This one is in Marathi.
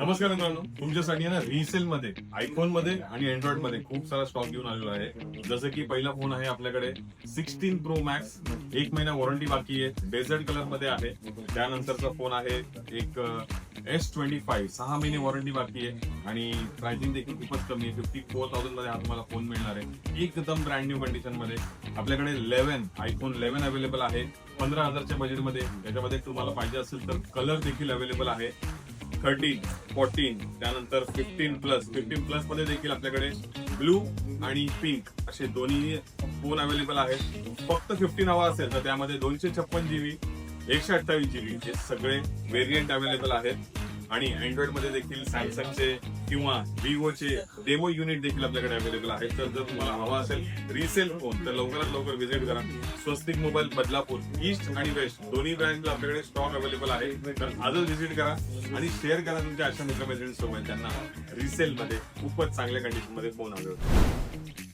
नमस्कार मित्रांनो, तुमच्यासाठी ना रिसेल मध्ये आयफोन मध्ये आणि अँड्रॉइड मध्ये खूप सारा स्टॉक घेऊन आलेलो आहे. जसं की पहिला फोन आहे आपल्याकडे 16 प्रो मॅक्स, 1 महिना वॉरंटी बाकी आहे, डेझर्ट कलर मध्ये आहे. त्यानंतरचा फोन आहे एक S25, 6 महिने वॉरंटी बाकी आहे आणि प्राइसिंग देखील खूपच कमी आहे. 54,000 मध्ये हा तुम्हाला फोन मिळणार आहे, एकदम ब्रँड न्यू कंडिशन मध्ये. आपल्याकडे आयफोन 11 अवेलेबल आहे 15,000च्या बजेट मध्ये. याच्यामध्ये तुम्हाला पाहिजे असेल तर कलर देखील अवेलेबल आहे 13, 14, त्यानंतर 15 प्लस मध्ये देखील आपल्याकडे ब्लू आणि पिंक असे दोन्ही फोन अवेलेबल आहेत. फक्त 15 हवा असेल तर त्यामध्ये 256 GB, 128 GB हे सगळे व्हेरियंट अवेलेबल आहेत. आणि अँड्रॉइड मध्ये देखील सॅमसंगचे किंवा विवोचे डेमो युनिट देखील आपल्याकडे अवेलेबल आहेत. तर जर तुम्हाला हवा असेल रिसेल फोन तर लवकरात लवकर व्हिजिट करा. स्वस्तिक मोबाईल बदलापूर ईस्ट आणि वेस्ट दोन्ही ब्रँचला आपल्याकडे स्टॉक अवेलेबल आहे. तर आजच व्हिजिट करा आणि शेअर करा तुमच्या अशा मित्रमैत्रिणींसोबत त्यांना रिसेल मध्ये खूपच चांगल्या कंडिशन मध्ये फोन हवे होते.